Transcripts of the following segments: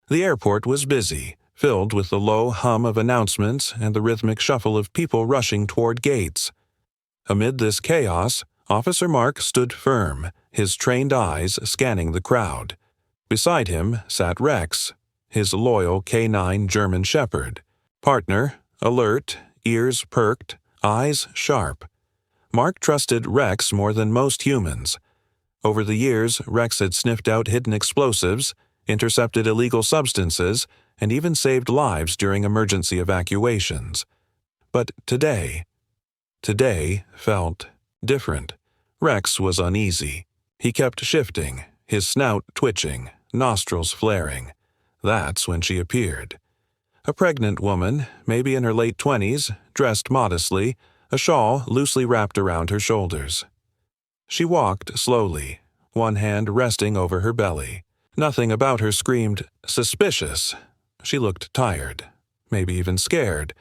The airport was busy, filled with the low hum of announcements and the rhythmic shuffle of people rushing toward gates. Amid this chaos, Officer Mark stood firm, his trained eyes scanning the crowd. Beside him sat Rex, his loyal canine German shepherd. Partner, alert, ears perked, eyes sharp. Mark trusted Rex more than most humans. Over the years, Rex had sniffed out hidden explosives, intercepted illegal substances, and even saved lives during emergency evacuations. But today felt different. Rex was uneasy. He kept shifting, his snout twitching, nostrils flaring. That's when she appeared. A pregnant woman, maybe in her late 20s, dressed modestly, a shawl loosely wrapped around her shoulders. She walked slowly, one hand resting over her belly. Nothing about her screamed, "Suspicious." She looked tired, maybe even scared,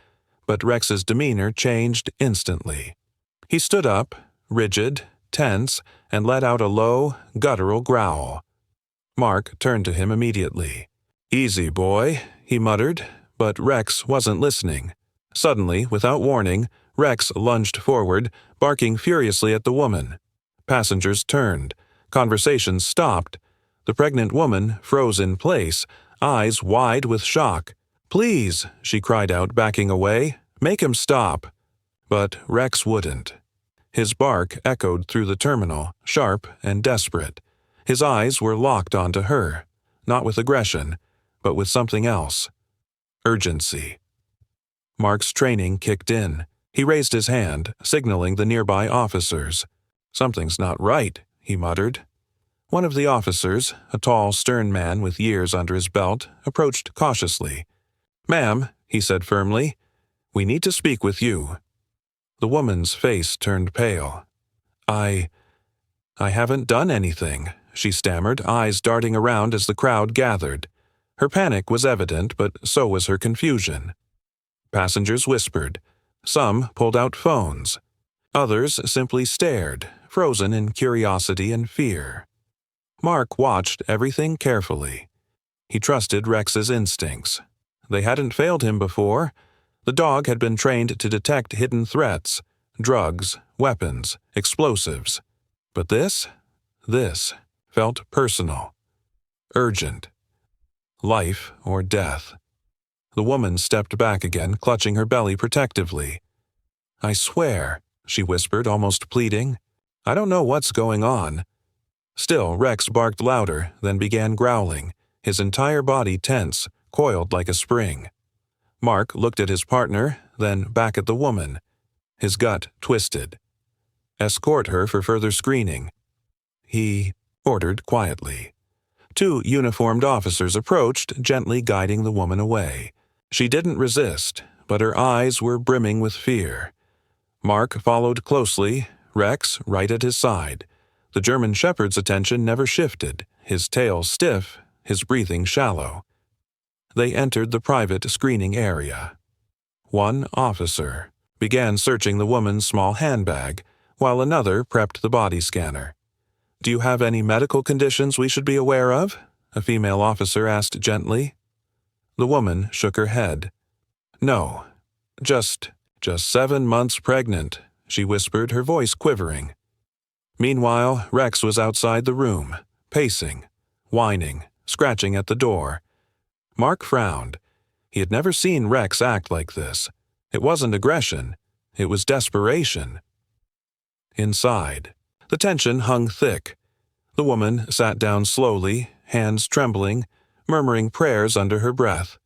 but Rex's demeanor changed instantly. He stood up, rigid, tense, and let out a low, guttural growl. Mark turned to him immediately. "Easy, boy," he muttered, but Rex wasn't listening. Suddenly, without warning, Rex lunged forward, barking furiously at the woman. Passengers turned. Conversations stopped. The pregnant woman froze in place, eyes wide with shock. "Please," she cried out, backing away. "Make him stop." But Rex wouldn't. His bark echoed through the terminal, sharp and desperate. His eyes were locked onto her, not with aggression, but with something else. Urgency. Mark's training kicked in. He raised his hand, signaling the nearby officers. "Something's not right," he muttered. One of the officers, a tall, stern man with years under his belt, approached cautiously. "Ma'am," he said firmly, "we need to speak with you." The woman's face turned pale. I haven't done anything," she stammered, eyes darting around as the crowd gathered. Her panic was evident, but so was her confusion. Passengers whispered. Some pulled out phones. Others simply stared, frozen in curiosity and fear. Mark watched everything carefully. He trusted Rex's instincts. They hadn't failed him before. The dog had been trained to detect hidden threats, drugs, weapons, explosives. But this felt personal, urgent. Life or death. The woman stepped back again, clutching her belly protectively. "I swear," she whispered, almost pleading. "I don't know what's going on." Still, Rex barked louder, then began growling, his entire body tense, coiled like a spring. Mark looked at his partner, then back at the woman. His gut twisted. "Escort her for further screening," he ordered quietly. Two uniformed officers approached, gently guiding the woman away. She didn't resist, but her eyes were brimming with fear. Mark followed closely, Rex right at his side. The German shepherd's attention never shifted, his tail stiff, his breathing shallow. They entered the private screening area. One officer began searching the woman's small handbag, while another prepped the body scanner. "Do you have any medical conditions we should be aware of?" a female officer asked gently. The woman shook her head. "No, just 7 months pregnant," she whispered, her voice quivering. Meanwhile, Rex was outside the room, pacing, whining, scratching at the door. Mark frowned. He had never seen Rex act like this. It wasn't aggression. It was desperation. Inside, the tension hung thick. The woman sat down slowly, hands trembling, murmuring prayers under her breath.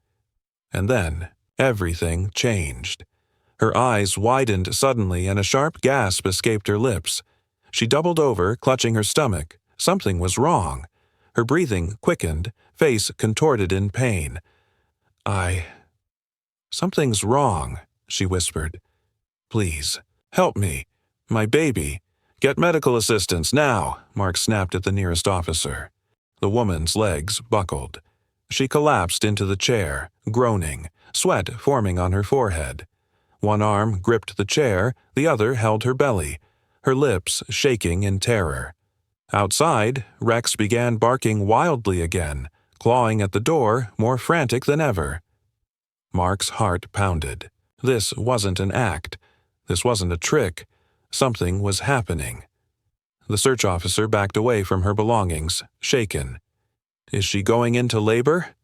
And then, everything changed. Her eyes widened suddenly and a sharp gasp escaped her lips. She doubled over, clutching her stomach. Something was wrong. Her breathing quickened, face contorted in pain. Something's wrong," she whispered. "Please, help me. My baby. Get medical assistance now," Mark snapped at the nearest officer. The woman's legs buckled. She collapsed into the chair, groaning, sweat forming on her forehead. One arm gripped the chair, the other held her belly, her lips shaking in terror. Outside, Rex began barking wildly again, clawing at the door, more frantic than ever. Mark's heart pounded. This wasn't an act. This wasn't a trick. Something was happening. The search officer backed away from her belongings, shaken. "Is she going into labor?"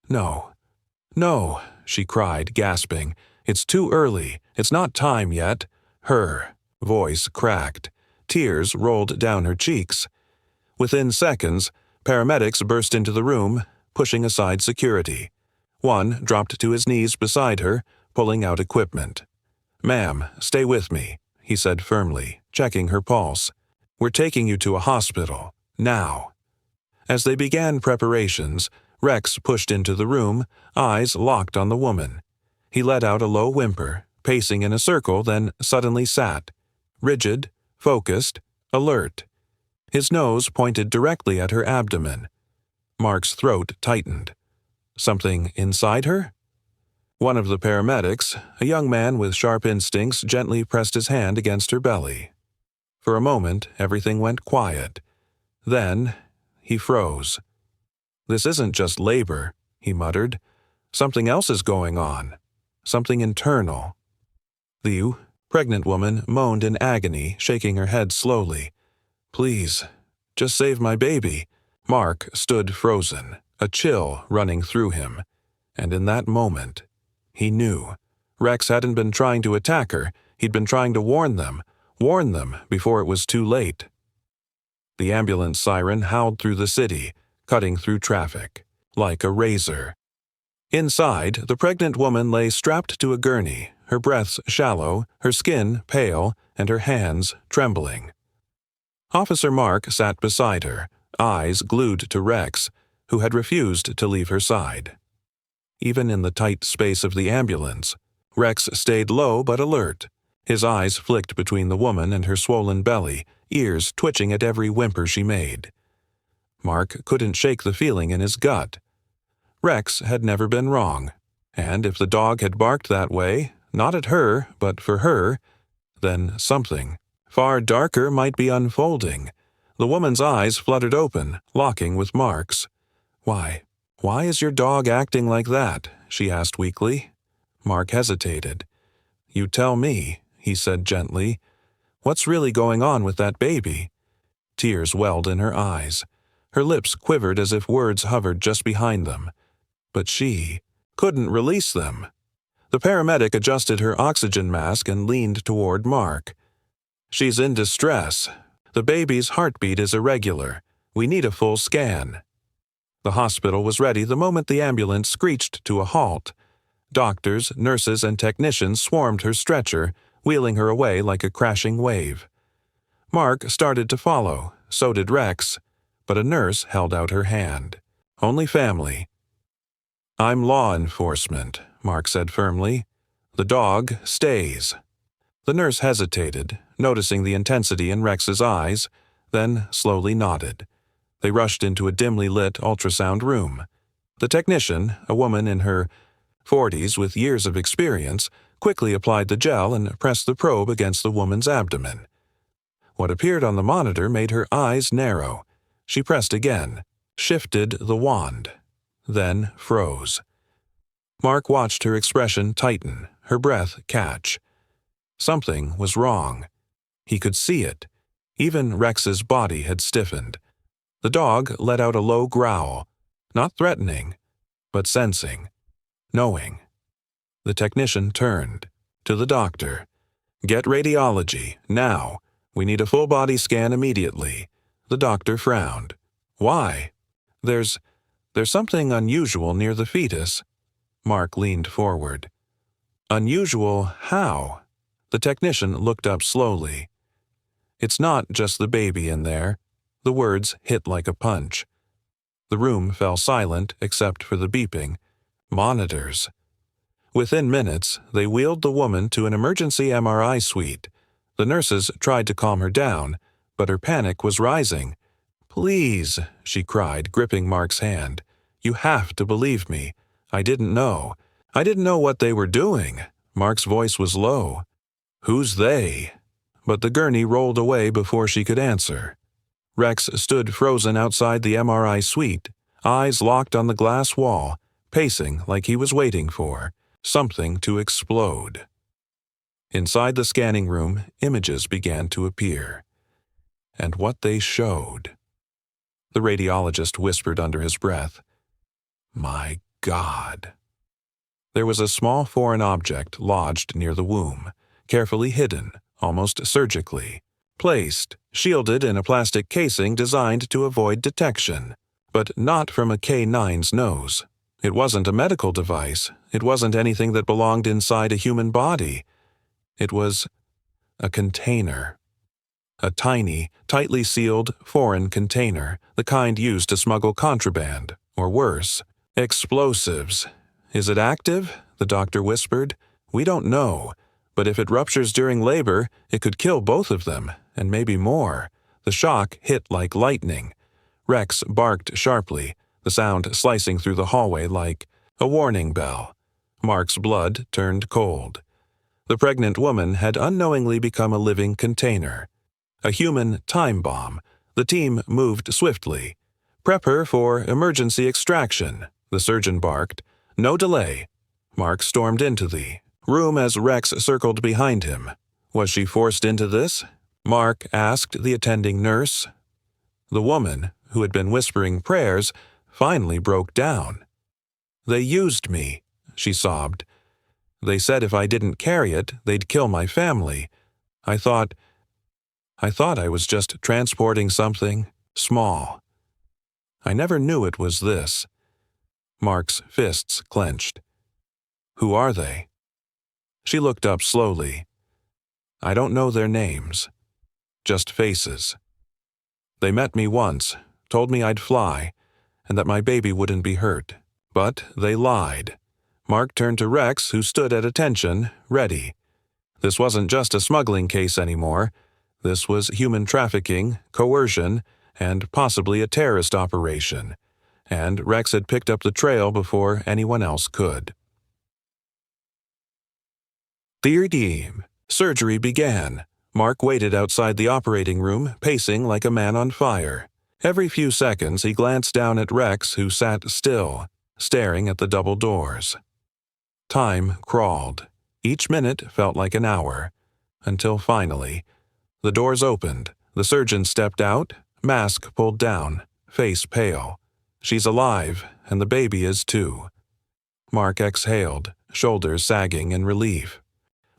"No. No," she cried, gasping. "It's too early. It's not time yet." Her voice cracked. Tears rolled down her cheeks. Within seconds, paramedics burst into the room, pushing aside security. One dropped to his knees beside her, pulling out equipment. "Ma'am, stay with me," he said firmly, checking her pulse. "We're taking you to a hospital. Now." As they began preparations, Rex pushed into the room, eyes locked on the woman. He let out a low whimper, pacing in a circle, then suddenly sat, rigid, focused, alert. His nose pointed directly at her abdomen. Mark's throat tightened. Something inside her? One of the paramedics, a young man with sharp instincts, gently pressed his hand against her belly. For a moment, everything went quiet. Then, he froze. "This isn't just labor," he muttered. "Something else is going on. Something internal." The pregnant woman moaned in agony, shaking her head slowly. "Please, just save my baby." Mark stood frozen, a chill running through him. And in that moment, he knew. Rex hadn't been trying to attack her, he'd been trying to warn them before it was too late. The ambulance siren howled through the city, cutting through traffic, like a razor. Inside, the pregnant woman lay strapped to a gurney, her breaths shallow, her skin pale, and her hands trembling. Officer Mark sat beside her, eyes glued to Rex, who had refused to leave her side. Even in the tight space of the ambulance, Rex stayed low but alert. His eyes flicked between the woman and her swollen belly, ears twitching at every whimper she made. Mark couldn't shake the feeling in his gut. Rex had never been wrong, and if the dog had barked that way, not at her, but for her, then something far darker might be unfolding. The woman's eyes fluttered open, locking with Mark's. Why is your dog acting like that?" she asked weakly. Mark hesitated. "You tell me," he said gently. "What's really going on with that baby?" Tears welled in her eyes. Her lips quivered as if words hovered just behind them. But she couldn't release them. The paramedic adjusted her oxygen mask and leaned toward Mark. "She's in distress. The baby's heartbeat is irregular. We need a full scan." The hospital was ready the moment the ambulance screeched to a halt. Doctors, nurses, and technicians swarmed her stretcher, wheeling her away like a crashing wave. Mark started to follow, so did Rex, but a nurse held out her hand. "Only family." "I'm law enforcement," Mark said firmly. "The dog stays." The nurse hesitated, noticing the intensity in Rex's eyes, then slowly nodded. They rushed into a dimly lit ultrasound room. The technician, a woman in her 40s with years of experience, quickly applied the gel and pressed the probe against the woman's abdomen. What appeared on the monitor made her eyes narrow. She pressed again, shifted the wand, then froze. Mark watched her expression tighten, her breath catch. Something was wrong. He could see it. Even Rex's body had stiffened. The dog let out a low growl, not threatening, but sensing, knowing. The technician turned to the doctor. "Get radiology, now. We need a full-body scan immediately." The doctor frowned. "Why?" There's something unusual near the fetus." Mark leaned forward. "Unusual how?" The technician looked up slowly. "It's not just the baby in there." The words hit like a punch. The room fell silent except for the beeping. Monitors. Within minutes, they wheeled the woman to an emergency MRI suite. The nurses tried to calm her down, but her panic was rising. "Please," she cried, gripping Mark's hand. "You have to believe me. I didn't know. I didn't know what they were doing." Mark's voice was low. "Who's they?" But the gurney rolled away before she could answer. Rex stood frozen outside the MRI suite, eyes locked on the glass wall, pacing like he was waiting for something to explode. Inside the scanning room, images began to appear. And what they showed. The radiologist whispered under his breath, "My God." There was a small foreign object lodged near the womb, carefully hidden, almost surgically, placed, shielded in a plastic casing designed to avoid detection, but not from a K9's nose. It wasn't a medical device. It wasn't anything that belonged inside a human body. It was a container. A tiny, tightly sealed, foreign container, the kind used to smuggle contraband, or worse, explosives. "Is it active?" the doctor whispered. "We don't know, but if it ruptures during labor, it could kill both of them, and maybe more." The shock hit like lightning. Rex barked sharply, the sound slicing through the hallway like a warning bell. Mark's blood turned cold. The pregnant woman had unknowingly become a living container. A human time bomb. The team moved swiftly. "Prep her for emergency extraction," the surgeon barked. "No delay." Mark stormed into the room as Rex circled behind him. "Was she forced into this?" Mark asked the attending nurse. The woman, who had been whispering prayers, finally broke down. "They used me," she sobbed. "They said if I didn't carry it, they'd kill my family. I thought I was just transporting something small. I never knew it was this." Mark's fists clenched. "Who are they?" She looked up slowly. "I don't know their names. Just faces. They met me once, told me I'd fly, and that my baby wouldn't be hurt. But they lied." Mark turned to Rex, who stood at attention, ready. This wasn't just a smuggling case anymore. This was human trafficking, coercion, and possibly a terrorist operation. And Rex had picked up the trail before anyone else could. Third team. Surgery began. Mark waited outside the operating room, pacing like a man on fire. Every few seconds he glanced down at Rex, who sat still, staring at the double doors. Time crawled. Each minute felt like an hour. Until finally, the doors opened. The surgeon stepped out, mask pulled down, face pale. "She's alive, and the baby is too." Mark exhaled, shoulders sagging in relief.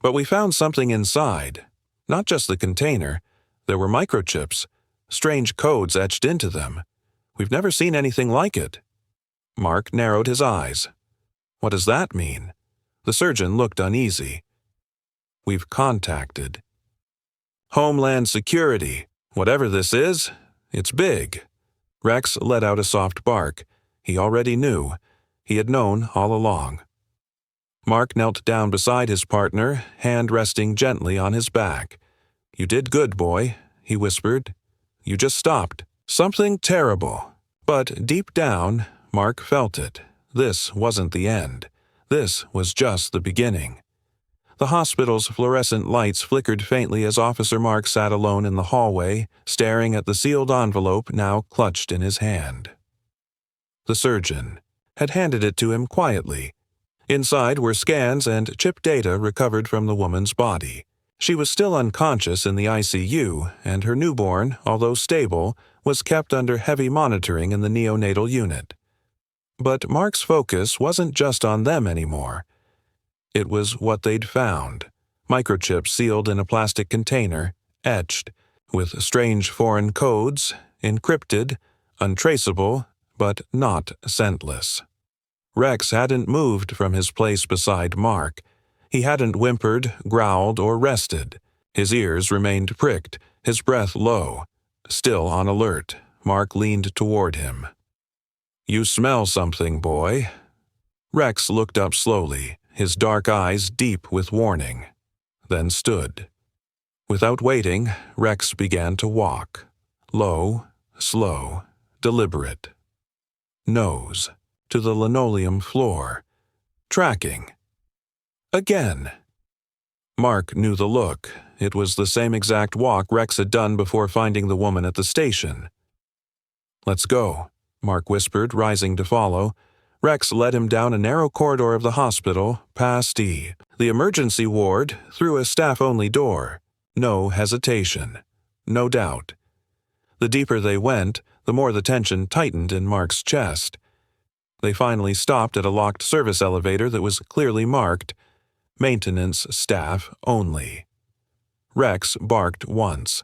"But we found something inside. Not just the container. There were microchips, strange codes etched into them. We've never seen anything like it." Mark narrowed his eyes. "What does that mean?" The surgeon looked uneasy. "We've contacted Homeland Security. Whatever this is, it's big." Rex let out a soft bark. He already knew. He had known all along. Mark knelt down beside his partner, hand resting gently on his back. "You did good, boy," he whispered. "You just stopped something terrible." But deep down, Mark felt it. This wasn't the end. This was just the beginning. The hospital's fluorescent lights flickered faintly as Officer Mark sat alone in the hallway, staring at the sealed envelope now clutched in his hand. The surgeon had handed it to him quietly. Inside were scans and chip data recovered from the woman's body. She was still unconscious in the ICU, and her newborn, although stable, was kept under heavy monitoring in the neonatal unit. But Mark's focus wasn't just on them anymore. It was what they'd found. Microchips sealed in a plastic container, etched, with strange foreign codes, encrypted, untraceable, but not scentless. Rex hadn't moved from his place beside Mark. He hadn't whimpered, growled, or rested. His ears remained pricked, his breath low. Still on alert, Mark leaned toward him. "You smell something, boy." Rex looked up slowly, his dark eyes deep with warning, then stood. Without waiting, Rex began to walk. Low, slow, deliberate. Nose to the linoleum floor. Tracking. Again. Mark knew the look. It was the same exact walk Rex had done before finding the woman at the station. "Let's go." Mark whispered, rising to follow. Rex led him down a narrow corridor of the hospital, past the emergency ward, through a staff-only door. No hesitation. No doubt. The deeper they went, the more the tension tightened in Mark's chest. They finally stopped at a locked service elevator that was clearly marked, "Maintenance staff only." Rex barked once.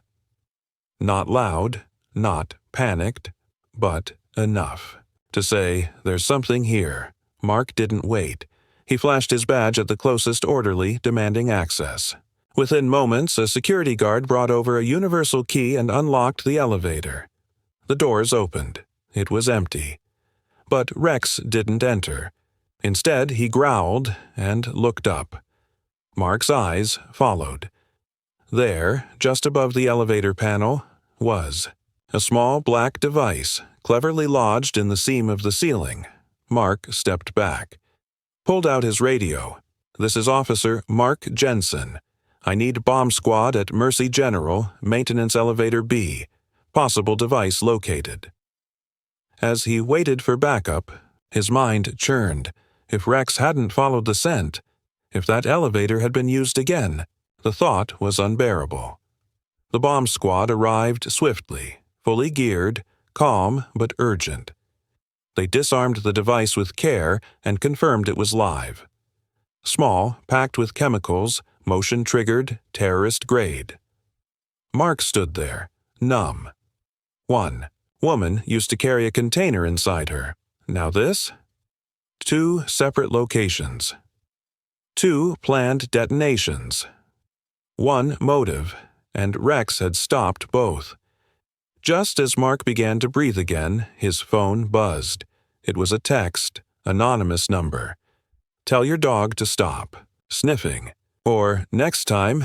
Not loud, not panicked, but enough to say, "There's something here." Mark didn't wait. He flashed his badge at the closest orderly, demanding access. Within moments, a security guard brought over a universal key and unlocked the elevator. The doors opened. It was empty. But Rex didn't enter. Instead, he growled and looked up. Mark's eyes followed. There, just above the elevator panel, was a small black device, cleverly lodged in the seam of the ceiling. Mark stepped back. Pulled out his radio. "This is Officer Mark Jensen. I need bomb squad at Mercy General, maintenance elevator B. Possible device located." As he waited for backup, his mind churned. If Rex hadn't followed the scent, if that elevator had been used again, the thought was unbearable. The bomb squad arrived swiftly, fully geared, calm but urgent. They disarmed the device with care and confirmed it was live. Small, packed with chemicals, motion-triggered, terrorist-grade. Mark stood there, numb. One woman used to carry a container inside her. Now this? 2 separate locations. 2 planned detonations. 1 motive, and Rex had stopped both. Just as Mark began to breathe again, his phone buzzed. It was a text, anonymous number. "Tell your dog to stop sniffing, or next time,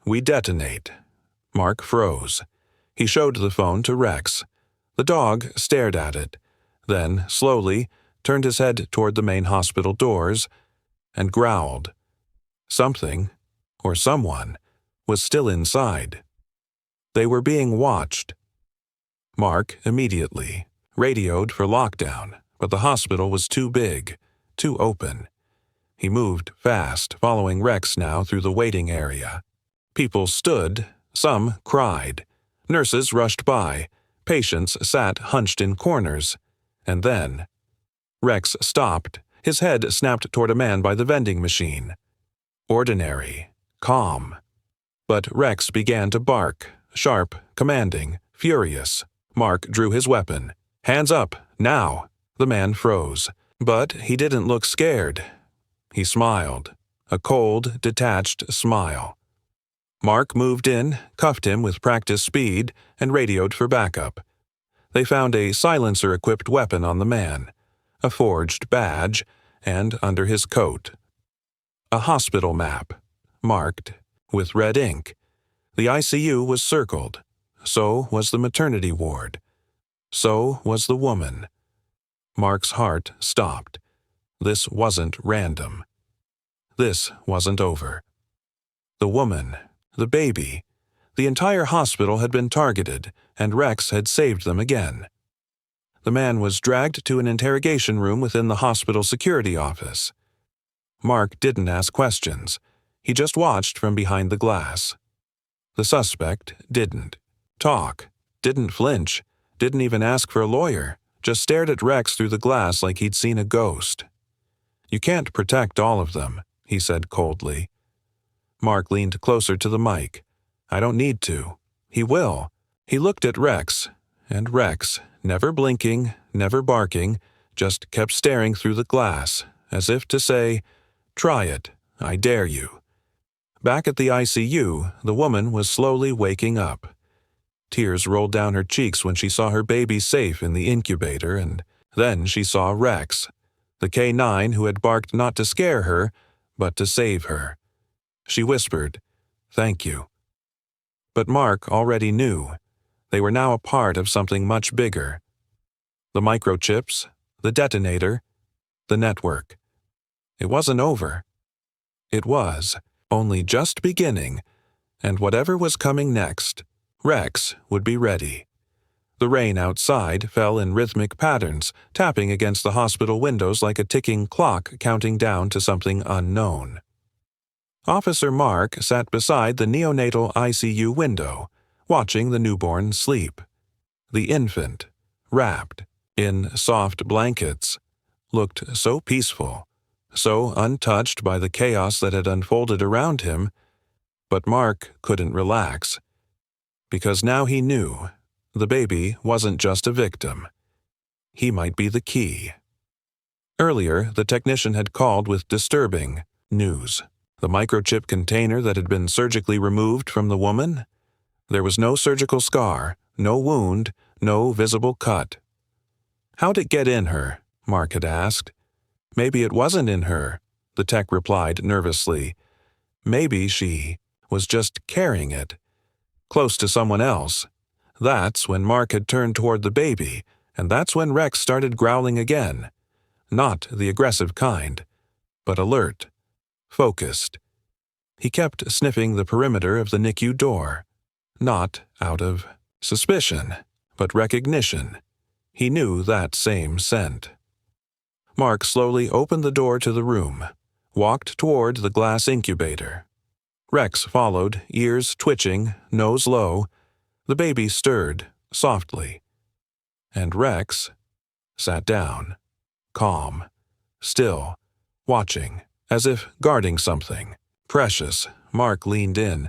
we detonate." Mark froze. He showed the phone to Rex. The dog stared at it, then, slowly, turned his head toward the main hospital doors and growled. Something, or someone, was still inside. They were being watched. Mark immediately radioed for lockdown, but the hospital was too big, too open. He moved fast, following Rex now through the waiting area. People stood, some cried. Nurses rushed by. Patients sat hunched in corners. And then Rex stopped. His head snapped toward a man by the vending machine. Ordinary, calm. But Rex began to bark, sharp, commanding, furious. Mark drew his weapon. "Hands up, now!" The man froze. But he didn't look scared. He smiled. A cold, detached smile. Mark moved in, cuffed him with practiced speed, and radioed for backup. They found a silencer-equipped weapon on the man, a forged badge, and under his coat. A hospital map, marked with red ink. The ICU was circled. So was the maternity ward. So was the woman. Mark's heart stopped. This wasn't random. This wasn't over. The woman, the baby, the entire hospital had been targeted, and Rex had saved them again. The man was dragged to an interrogation room within the hospital security office. Mark didn't ask questions. He just watched from behind the glass. The suspect didn't talk, didn't flinch, didn't even ask for a lawyer, just stared at Rex through the glass like he'd seen a ghost. "You can't protect all of them," he said coldly. Mark leaned closer to the mic. "I don't need to. He will." He looked at Rex, and Rex, never blinking, never barking, just kept staring through the glass, as if to say, "Try it, I dare you." Back at the ICU, the woman was slowly waking up. Tears rolled down her cheeks when she saw her baby safe in the incubator, and then she saw Rex, the K-9 who had barked not to scare her, but to save her. She whispered, "Thank you." But Mark already knew. They were now a part of something much bigger. The microchips, the detonator, the network. It wasn't over. It was only just beginning, and whatever was coming next, Rex would be ready. The rain outside fell in rhythmic patterns, tapping against the hospital windows like a ticking clock counting down to something unknown. Officer Mark sat beside the neonatal ICU window, watching the newborn sleep. The infant, wrapped in soft blankets, looked so peaceful, so untouched by the chaos that had unfolded around him, but Mark couldn't relax, because now he knew the baby wasn't just a victim. He might be the key. Earlier, the technician had called with disturbing news. The microchip container that had been surgically removed from the woman? There was no surgical scar, no wound, no visible cut. How'd it get in her? Mark had asked. Maybe it wasn't in her, the tech replied nervously. Maybe she was just carrying it, close to someone else. That's when Mark had turned toward the baby, and that's when Rex started growling again. Not the aggressive kind, but alert, focused. He kept sniffing the perimeter of the NICU door, not out of suspicion, but recognition. He knew that same scent. Mark slowly opened the door to the room, walked toward the glass incubator. Rex followed, ears twitching, nose low. The baby stirred, softly. And Rex sat down, calm, still, watching, as if guarding something. Precious. Mark leaned in.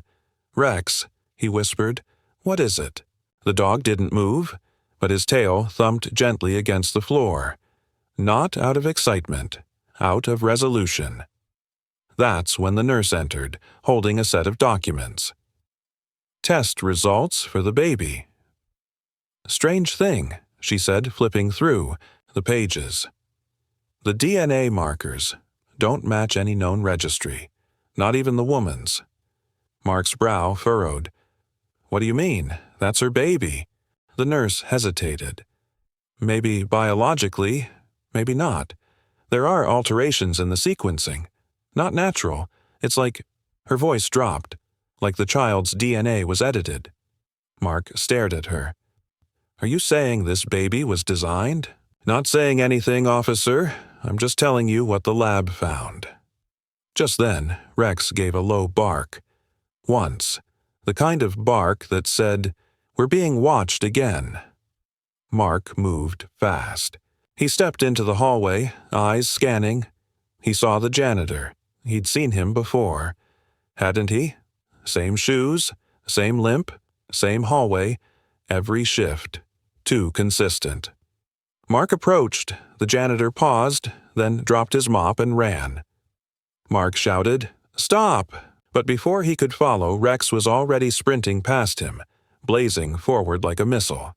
Rex, he whispered, what is it? The dog didn't move, but his tail thumped gently against the floor. Not out of excitement, out of resolution. That's when the nurse entered, holding a set of documents. Test results for the baby. Strange thing, she said, flipping through the pages. The DNA markers don't match any known registry, not even the woman's. Mark's brow furrowed. What do you mean? That's her baby. The nurse hesitated. Maybe biologically, maybe not. There are alterations in the sequencing. Not natural. It's like her voice dropped, like the child's DNA was edited. Mark stared at her. Are you saying this baby was designed? Not saying anything, officer. I'm just telling you what the lab found. Just then, Rex gave a low bark. Once. The kind of bark that said, "We're being watched again." Mark moved fast. He stepped into the hallway, eyes scanning. He saw the janitor. He'd seen him before. Hadn't he? Same shoes, same limp, same hallway, every shift. Too consistent. Mark approached. The janitor paused, then dropped his mop and ran. Mark shouted, "Stop!" But before he could follow, Rex was already sprinting past him, blazing forward like a missile.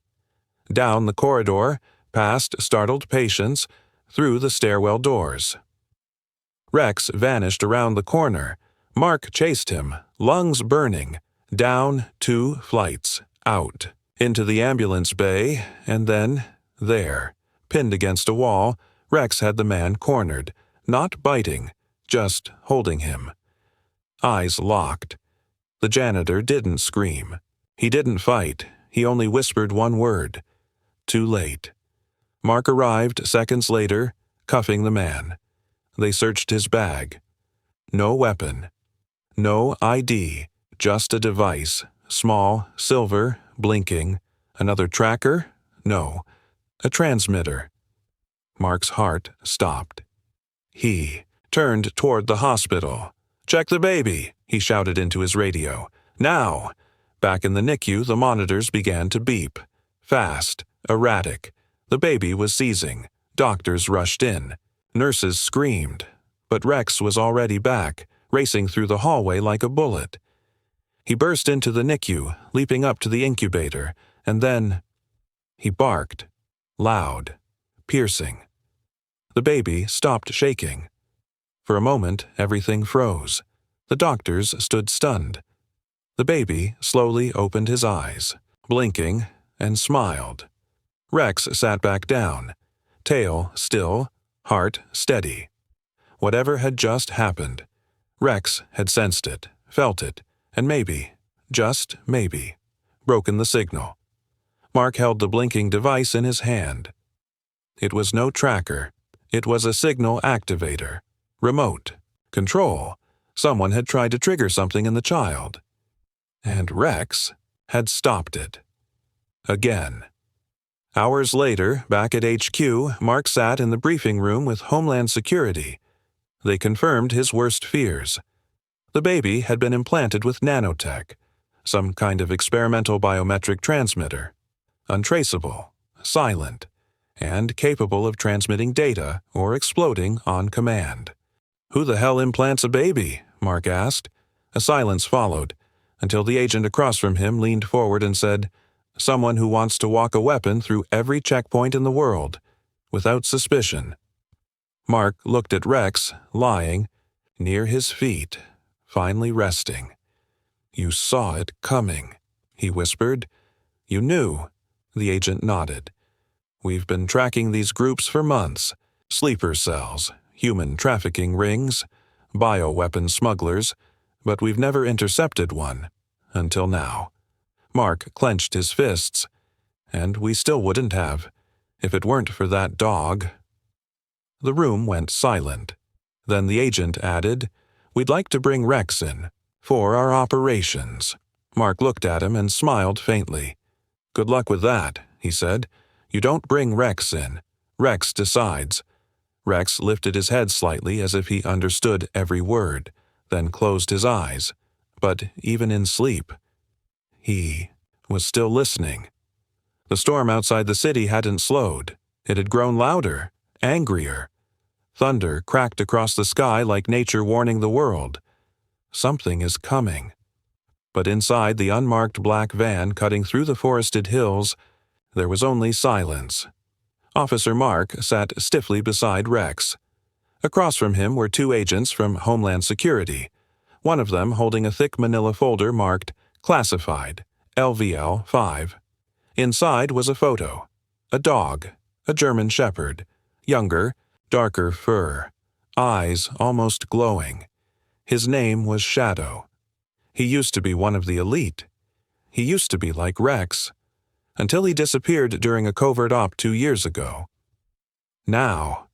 Down the corridor, past startled patients, through the stairwell doors. Rex vanished around the corner. Mark chased him, lungs burning, down 2 flights, out, into the ambulance bay, and then, there, pinned against a wall, Rex had the man cornered, not biting, just holding him. Eyes locked. The janitor didn't scream. He didn't fight. He only whispered one word. Too late. Mark arrived seconds later, cuffing the man. They searched his bag. No weapon. No ID. Just a device. Small, silver, blinking. Another tracker? No. A transmitter. Mark's heart stopped. He turned toward the hospital. "Check the baby," he shouted into his radio. "Now!" Back in the NICU, the monitors began to beep. Fast, erratic. The baby was seizing. Doctors rushed in. Nurses screamed. But Rex was already back, racing through the hallway like a bullet. He burst into the NICU, leaping up to the incubator, and then he barked. Loud. Piercing. The baby stopped shaking. For a moment, everything froze. The doctors stood stunned. The baby slowly opened his eyes, blinking, and smiled. Rex sat back down, tail still, heart steady. Whatever had just happened, Rex had sensed it, felt it, and maybe, just maybe, broken the signal. Mark held the blinking device in his hand. It was no tracker. It was a signal activator. Remote. Control. Someone had tried to trigger something in the child. And Rex had stopped it. Again. Hours later, back at HQ, Mark sat in the briefing room with Homeland Security. They confirmed his worst fears. The baby had been implanted with nanotech, some kind of experimental biometric transmitter. Untraceable, silent, and capable of transmitting data or exploding on command. "Who the hell implants a baby?" Mark asked. A silence followed, until the agent across from him leaned forward and said, "Someone who wants to walk a weapon through every checkpoint in the world, without suspicion." Mark looked at Rex, lying, near his feet, finally resting. "You saw it coming," he whispered. "You knew." The agent nodded. "We've been tracking these groups for months. Sleeper cells, human trafficking rings, bioweapon smugglers, but we've never intercepted one. Until now." Mark clenched his fists. "And we still wouldn't have, if it weren't for that dog." The room went silent. Then the agent added, "We'd like to bring Rex in, for our operations." Mark looked at him and smiled faintly. "Good luck with that," he said. "You don't bring Rex in. Rex decides." Rex lifted his head slightly as if he understood every word, then closed his eyes. But even in sleep, he was still listening. The storm outside the city hadn't slowed. It had grown louder, angrier. Thunder cracked across the sky like nature warning the world. Something is coming. But inside the unmarked black van cutting through the forested hills, there was only silence. Officer Mark sat stiffly beside Rex. Across from him were two agents from Homeland Security, one of them holding a thick manila folder marked Classified, LVL 5. Inside was a photo. A dog, a German shepherd, younger, darker fur, eyes almost glowing. His name was Shadow. He used to be one of the elite. He used to be like Rex, until he disappeared during a covert op 2 years ago. Now,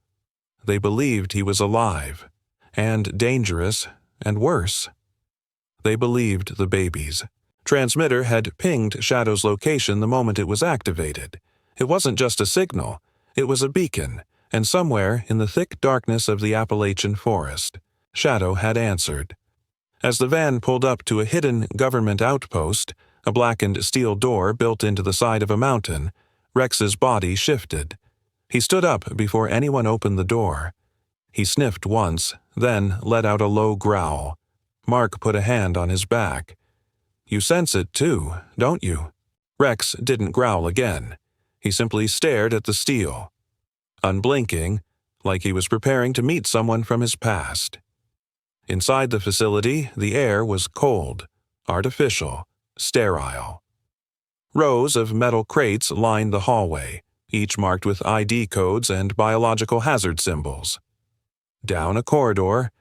they believed he was alive, and dangerous, and worse. They believed the babies. Transmitter had pinged Shadow's location the moment it was activated. It wasn't just a signal, it was a beacon, and somewhere in the thick darkness of the Appalachian forest, Shadow had answered. As the van pulled up to a hidden government outpost, a blackened steel door built into the side of a mountain, Rex's body shifted. He stood up before anyone opened the door. He sniffed once, then let out a low growl. Mark put a hand on his back. "You sense it too, don't you?" Rex didn't growl again. He simply stared at the steel, unblinking, like he was preparing to meet someone from his past. Inside the facility, the air was cold, artificial, sterile. Rows of metal crates lined the hallway, each marked with ID codes and biological hazard symbols. Down a corridor,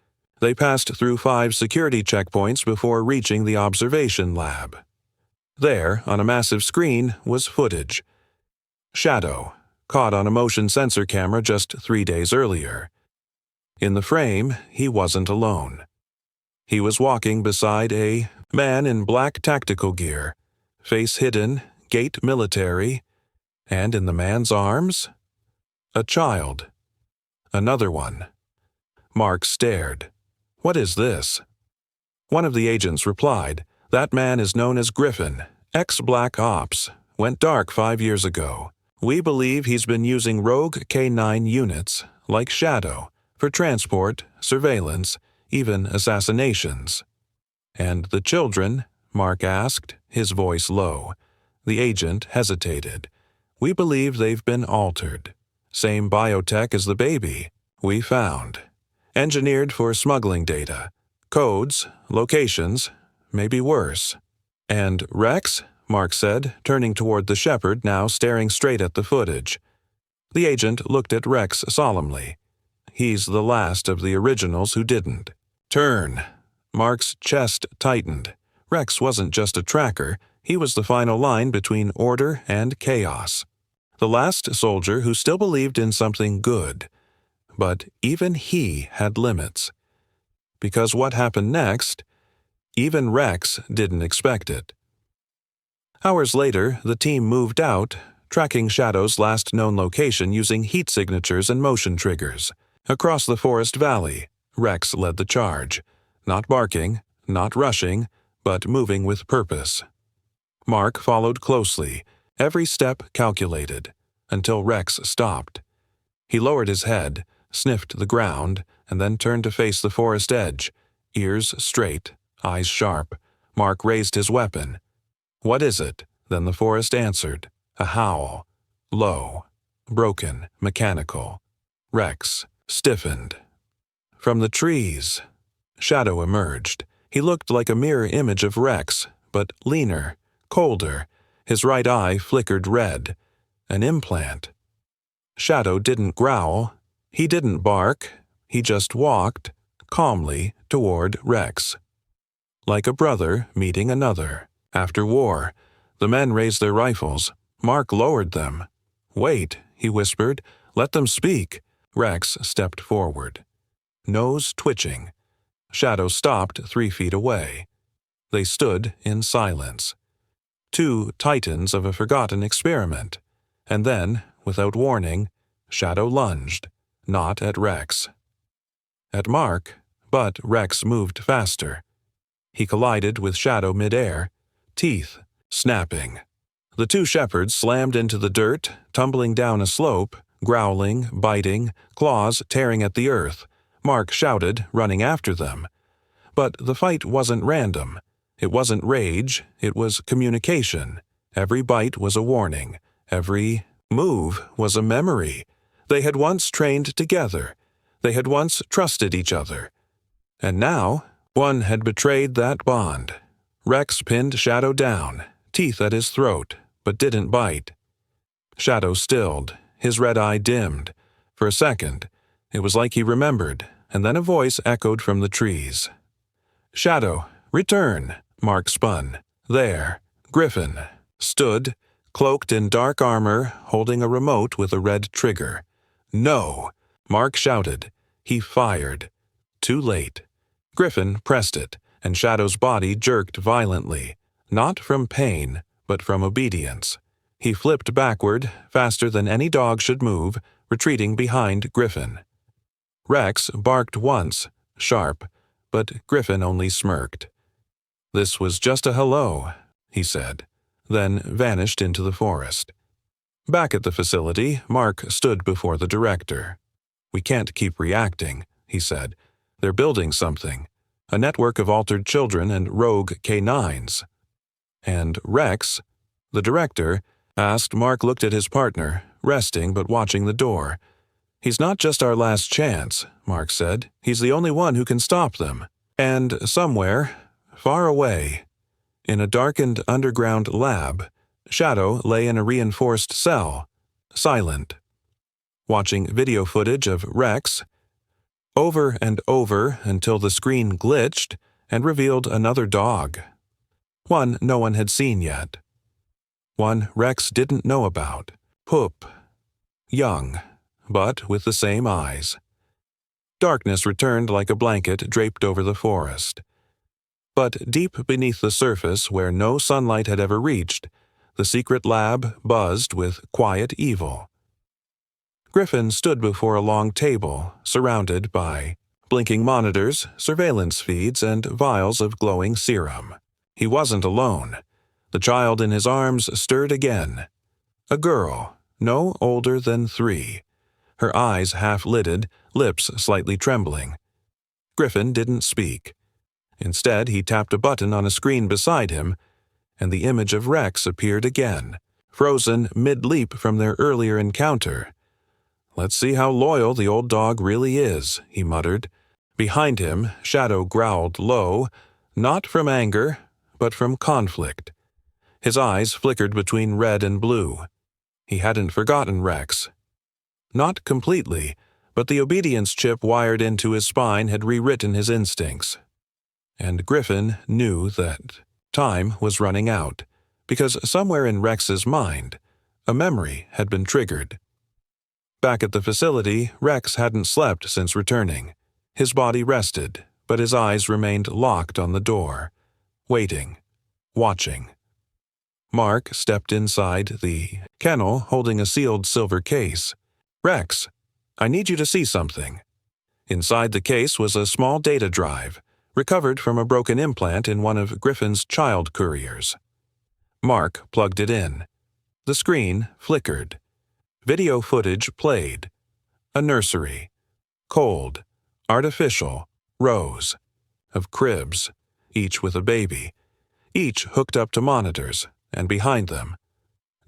they passed through 5 security checkpoints before reaching the observation lab. There, on a massive screen, was footage. Shadow, caught on a motion sensor camera just 3 days earlier. In the frame, he wasn't alone. He was walking beside a man in black tactical gear, face hidden, gait military, and in the man's arms, a child. Another one. Mark stared. "What is this?" One of the agents replied, "That man is known as Griffin, ex-Black Ops, went dark 5 years ago. We believe he's been using rogue K9 units, like Shadow, for transport, surveillance, even assassinations." "And the children?" Mark asked, his voice low. The agent hesitated. "We believe they've been altered. Same biotech as the baby. We found. Engineered for smuggling data. Codes, locations, maybe worse." "And Rex?" Mark said, turning toward the shepherd now staring straight at the footage. The agent looked at Rex solemnly. "He's the last of the originals who didn't." "Turn." Mark's chest tightened. Rex wasn't just a tracker, He was the final line between order and chaos. The last soldier who still believed in something good. But even he had limits. Because what happened next, even Rex didn't expect it. Hours later, the team moved out, tracking Shadow's last known location using heat signatures and motion triggers. Across the forest valley, Rex led the charge, not barking, not rushing, but moving with purpose. Mark followed closely, every step calculated, until Rex stopped. He lowered his head, sniffed the ground, and then turned to face the forest edge, ears straight, eyes sharp. Mark raised his weapon. "What is it?" Then the forest answered, a howl, low, broken, mechanical. Rex stiffened. From the trees, Shadow emerged. He looked like a mirror image of Rex, but leaner, colder. His right eye flickered red. An implant. Shadow didn't growl. He didn't bark. He just walked, calmly, toward Rex. Like a brother meeting another. After war, the men raised their rifles. Mark lowered them. "Wait," he whispered. "Let them speak." Rex stepped forward. Nose twitching. Shadow stopped 3 feet away. They stood in silence. Two titans of a forgotten experiment. And then, without warning, Shadow lunged, not at Rex. At Mark, but Rex moved faster. He collided with Shadow midair, teeth snapping. The two shepherds slammed into the dirt, tumbling down a slope, growling, biting, claws tearing at the earth. Mark shouted, running after them. But the fight wasn't random. It wasn't rage, it was communication. Every bite was a warning. Every move was a memory. They had once trained together. They had once trusted each other. And now, one had betrayed that bond. Rex pinned Shadow down, teeth at his throat, but didn't bite. Shadow stilled, his red eye dimmed. For a second, it was like he remembered, and then a voice echoed from the trees. "Shadow, return." Mark spun. There, Griffin stood, cloaked in dark armor, holding a remote with a red trigger. "No!" Mark shouted. He fired. Too late. Griffin pressed it, and Shadow's body jerked violently, not from pain, but from obedience. He flipped backward, faster than any dog should move, retreating behind Griffin. Rex barked once, sharp, but Griffin only smirked. "This was just a hello," he said, then vanished into the forest. Back at the facility, Mark stood before the director. "We can't keep reacting," he said. "They're building something. A network of altered children and rogue K9s. And Rex?" The director asked. Mark looked at his partner, resting but watching the door. "He's not just our last chance," Mark said. "He's the only one who can stop them." And somewhere, far away, in a darkened underground lab, Shadow lay in a reinforced cell, silent, watching video footage of Rex, over and over until the screen glitched and revealed another dog. One no one had seen yet. One Rex didn't know about. Poop. Young, but with the same eyes. Darkness returned like a blanket draped over the forest. But deep beneath the surface, where no sunlight had ever reached, the secret lab buzzed with quiet evil. Griffin stood before a long table, surrounded by blinking monitors, surveillance feeds, and vials of glowing serum. He wasn't alone. The child in his arms stirred again. A girl, no older than 3. Her eyes half-lidded, lips slightly trembling. Griffin didn't speak. Instead, he tapped a button on a screen beside him, and the image of Rex appeared again, frozen mid-leap from their earlier encounter. "Let's see how loyal the old dog really is," he muttered. Behind him, Shadow growled low, not from anger, but from conflict. His eyes flickered between red and blue. He hadn't forgotten Rex. Not completely, but the obedience chip wired into his spine had rewritten his instincts. And Griffin knew that time was running out. because somewhere in Rex's mind, a memory had been triggered. Back at the facility, Rex hadn't slept since returning. His body rested, but his eyes remained locked on the door, waiting, watching. Mark stepped inside the kennel holding a sealed silver case. "Rex, I need you to see something." Inside the case was a small data drive, recovered from a broken implant in one of Griffin's child couriers. Mark plugged it in. The screen flickered. Video footage played. A nursery. Cold, artificial, rows of cribs, each with a baby, each hooked up to monitors, and behind them,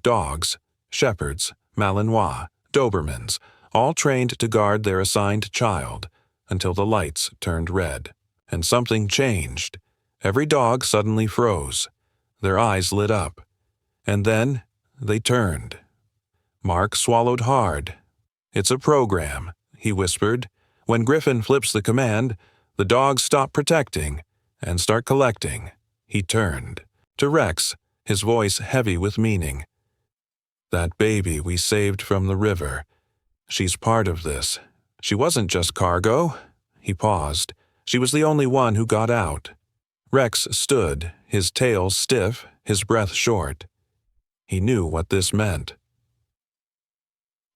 dogs, shepherds, Malinois, Dobermans, all trained to guard their assigned child until the lights turned red. And something changed. Every dog suddenly froze. Their eyes lit up. And then they turned. Mark swallowed hard. "It's a program," he whispered. "When Griffin flips the command, the dogs stop protecting and start collecting." He turned. To Rex, his voice heavy with meaning. "That baby we saved from the river. She's part of this. She wasn't just cargo." He paused. "She was the only one who got out." Rex stood, his tail stiff, his breath short. He knew what this meant.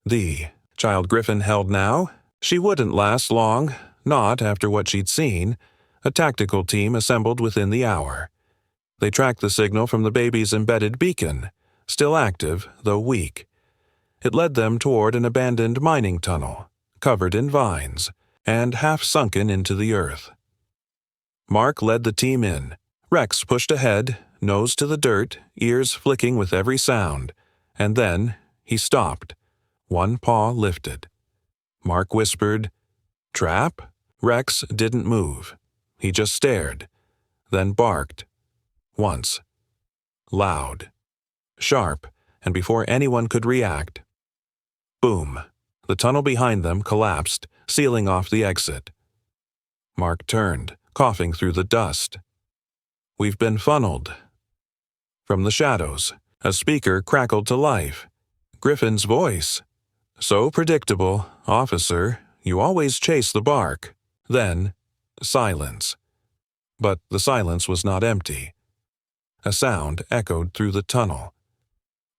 The child Griffin held now, she wouldn't last long, not after what she'd seen. A tactical team assembled within the hour. They tracked the signal from the baby's embedded beacon, still active, though weak. It led them toward an abandoned mining tunnel, covered in vines, and half sunken into the earth. Mark led the team in. Rex pushed ahead, nose to the dirt, ears flicking with every sound, and then he stopped, one paw lifted. Mark whispered, "Trap?" Rex didn't move. He just stared, then barked. Once. Loud. Sharp, and before anyone could react. Boom. The tunnel behind them collapsed, sealing off the exit. Mark turned, coughing through the dust. "We've been funneled." From the shadows, a speaker crackled to life. Griffin's voice. "So predictable, officer. You always chase the bark." Then, silence. But the silence was not empty. A sound echoed through the tunnel.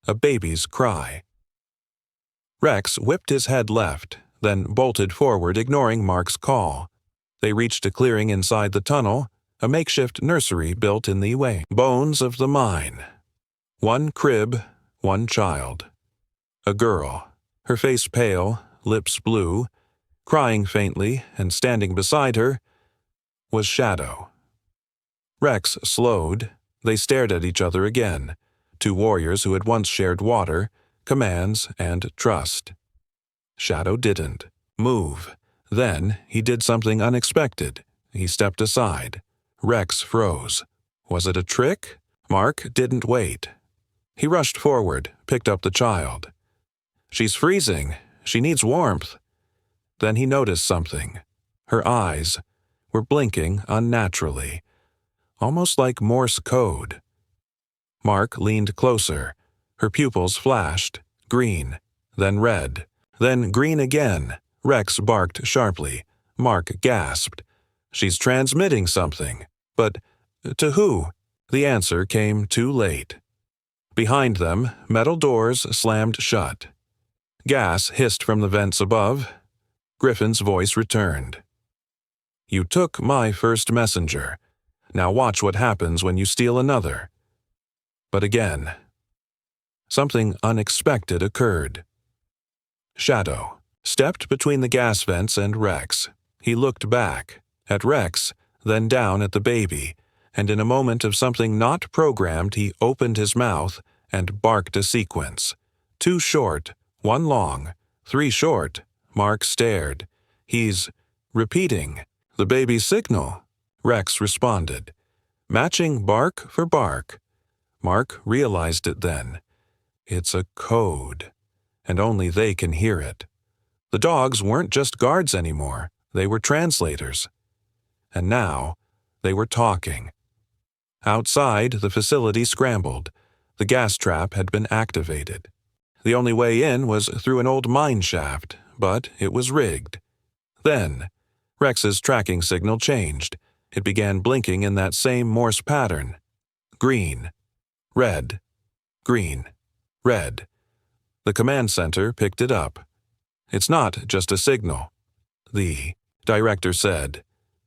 A baby's cry. Rex whipped his head left, then bolted forward, ignoring Mark's call. They reached a clearing inside the tunnel, a makeshift nursery built in the way. Bones of the mine. One crib, one child. A girl, her face pale, lips blue, crying faintly, and standing beside her was Shadow. Rex slowed. They stared at each other again, two warriors who had once shared water, commands, and trust. Shadow didn't move. Then he did something unexpected. He stepped aside. Rex froze. Was it a trick? Mark didn't wait. He rushed forward, picked up the child. "She's freezing. She needs warmth." Then he noticed something. Her eyes were blinking unnaturally, almost like Morse code. Mark leaned closer. Her pupils flashed, green, then red, then green again. Rex barked sharply. Mark gasped. "She's transmitting something. But to who?" The answer came too late. Behind them, metal doors slammed shut. Gas hissed from the vents above. Griffin's voice returned. "You took my first messenger. Now watch what happens when you steal another." But again, something unexpected occurred. Shadow stepped between the gas vents and Rex. He looked back, at Rex, then down at the baby, and in a moment of something not programmed, he opened his mouth and barked a sequence. Two short, one long, three short. Mark stared. "He's repeating the baby's signal." Rex responded, matching bark for bark. Mark realized it then. It's a code, and only they can hear it. The dogs weren't just guards anymore. They were translators. And now, they were talking. Outside, the facility scrambled. The gas trap had been activated. The only way in was through an old mine shaft, but it was rigged. Then, Rex's tracking signal changed. It began blinking in that same Morse pattern. Green, red, green, red. The command center picked it up. It's not just a signal. The director said,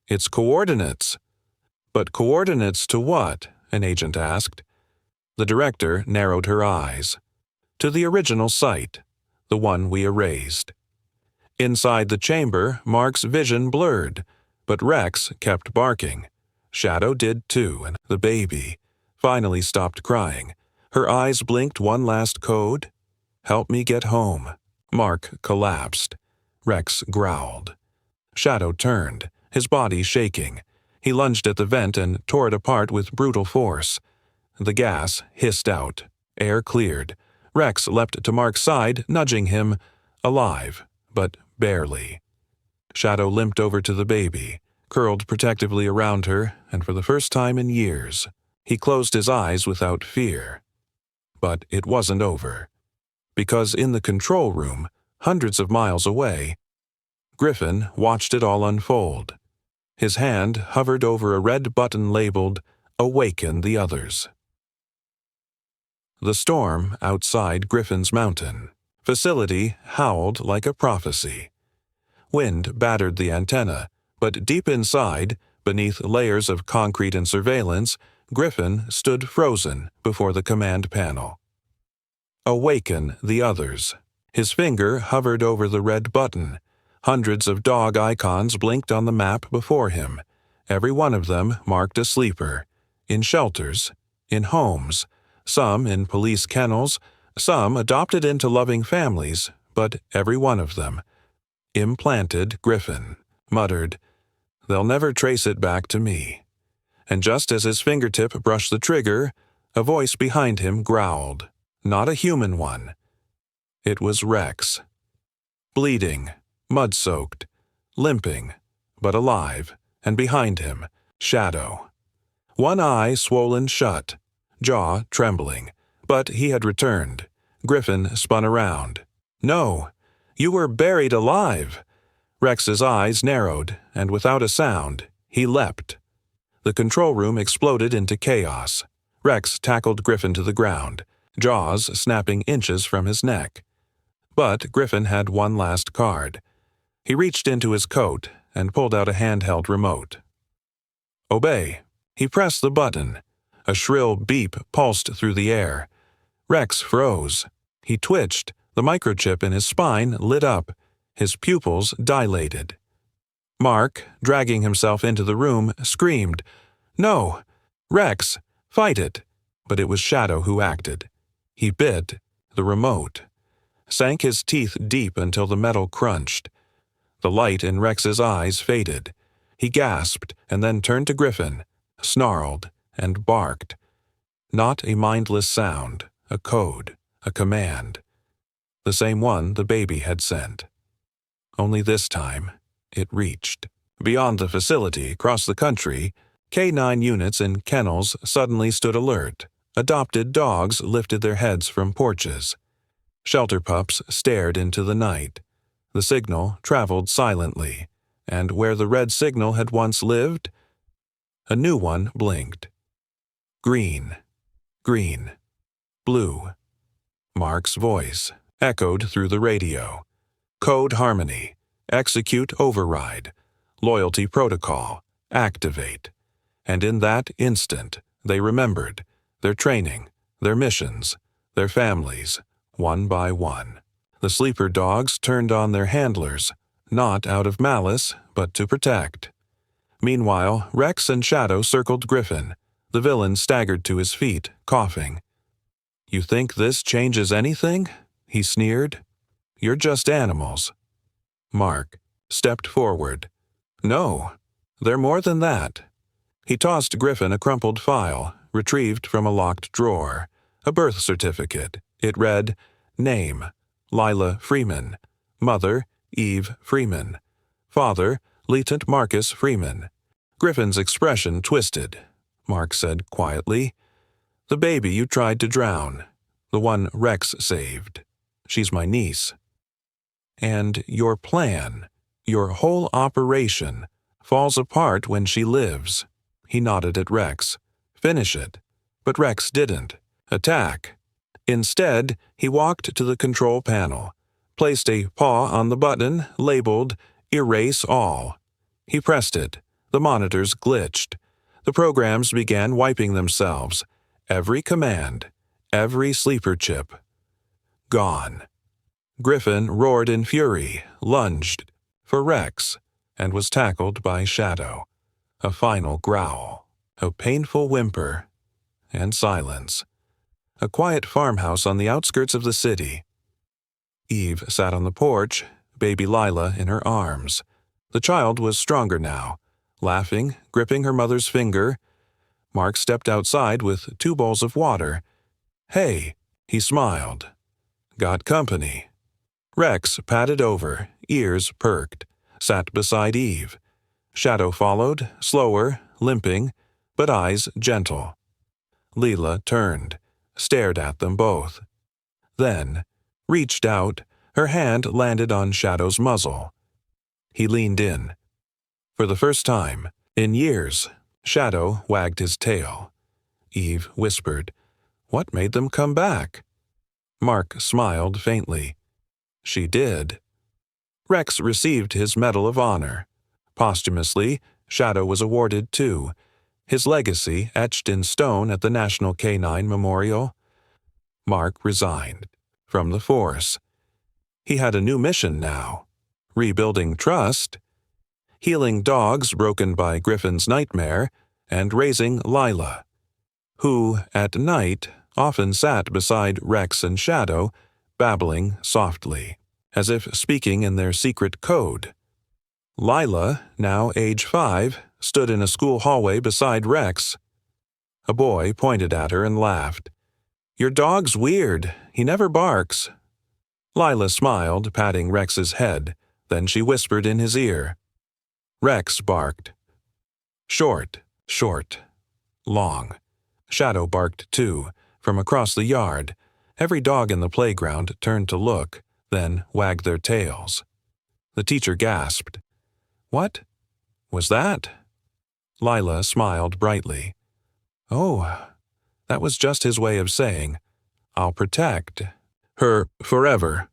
"It's coordinates." "But coordinates to what?" an agent asked. The director narrowed her eyes. "To the original site, the one we erased." Inside the chamber, Mark's vision blurred, but Rex kept barking. Shadow did too, and the baby finally stopped crying. Her eyes blinked one last code. "Help me get home." Mark collapsed. Rex growled. Shadow turned, his body shaking. He lunged at the vent and tore it apart with brutal force. The gas hissed out. Air cleared. Rex leapt to Mark's side, nudging him. Alive, but barely. Shadow limped over to the baby, curled protectively around her, and for the first time in years, he closed his eyes without fear. But it wasn't over. Because in the control room, hundreds of miles away, Griffin watched it all unfold. His hand hovered over a red button labeled, "Awaken the Others." The storm outside Griffin's mountain facility howled like a prophecy. Wind battered the antenna, but deep inside, beneath layers of concrete and surveillance, Griffin stood frozen before the command panel. "Awaken the Others." His finger hovered over the red button. Hundreds of dog icons blinked on the map before him. Every one of them marked a sleeper. In shelters, in homes, some in police kennels, some adopted into loving families, but every one of them. Implanted Griffin muttered, "They'll never trace it back to me." And just as his fingertip brushed the trigger, a voice behind him growled. Not a human one. It was Rex. Bleeding, mud-soaked, limping, but alive, and behind him, Shadow. One eye swollen shut, jaw trembling, but he had returned. Griffin spun around. "No, you were buried alive." Rex's eyes narrowed, and without a sound, he leapt. The control room exploded into chaos. Rex tackled Griffin to the ground, jaws snapping inches from his neck. But Griffin had one last card. He reached into his coat and pulled out a handheld remote. "Obey." He pressed the button. A shrill beep pulsed through the air. Rex froze. He twitched. The microchip in his spine lit up. His pupils dilated. Mark, dragging himself into the room, screamed, "No! Rex, fight it!" But it was Shadow who acted. He bit the remote, sank his teeth deep until the metal crunched. The light in Rex's eyes faded. He gasped and then turned to Griffin, snarled, and barked. Not a mindless sound, a code, a command. The same one the baby had sent. Only this time, it reached. Beyond the facility, across the country, K9 units in kennels suddenly stood alert. Adopted dogs lifted their heads from porches. Shelter pups stared into the night. The signal traveled silently, and where the red signal had once lived, a new one blinked. Green, green, blue. Mark's voice echoed through the radio. Code harmony, execute override, loyalty protocol, activate. And in that instant, they remembered their training, their missions, their families, one by one. The sleeper dogs turned on their handlers, not out of malice, but to protect. Meanwhile, Rex and Shadow circled Griffin. The villain staggered to his feet, coughing. "You think this changes anything?" he sneered. "You're just animals." Mark stepped forward. "No, they're more than that." He tossed Griffin a crumpled file, retrieved from a locked drawer. A birth certificate. It read, Name, Lila Freeman. Mother, Eve Freeman. Father, Lieutenant Marcus Freeman. Griffin's expression twisted. Mark said quietly, The baby you tried to drown. The one Rex saved. She's my niece. And your plan, your whole operation, falls apart when she lives. He nodded at Rex. Finish it. But Rex didn't. Attack. Instead, he walked to the control panel, placed a paw on the button labeled Erase All. He pressed it. The monitors glitched. The programs began wiping themselves. Every command, every sleeper chip. Gone. Griffin roared in fury, lunged for Rex, and was tackled by Shadow. A final growl, a painful whimper, and silence. A quiet farmhouse on the outskirts of the city. Eve sat on the porch, baby Lila in her arms. The child was stronger now, laughing, gripping her mother's finger. Mark stepped outside with 2 bowls of water. Hey, he smiled. Got company. Rex padded over, ears perked, sat beside Eve. Shadow followed, slower, limping, but eyes gentle. Leela turned, stared at them both. Then, reached out, her hand landed on Shadow's muzzle. He leaned in. For the first time, in years, Shadow wagged his tail. Eve whispered, "What made them come back?" Mark smiled faintly. She did. Rex received his Medal of Honor. Posthumously, Shadow was awarded too, his legacy etched in stone at the National Canine Memorial. Mark resigned from the force. He had a new mission now, rebuilding trust, healing dogs broken by Griffin's nightmare, and raising Lila, who, at night, often sat beside Rex and Shadow, babbling softly, as if speaking in their secret code. Lila, now age 5, stood in a school hallway beside Rex. A boy pointed at her and laughed. "Your dog's weird. He never barks." Lila smiled, patting Rex's head. Then she whispered in his ear. Rex barked. Short, short, long. Shadow barked too, from across the yard. Every dog in the playground turned to look, then wagged their tails. The teacher gasped. "What was that?" Lila smiled brightly. "Oh, that was just his way of saying, 'I'll protect her forever.'"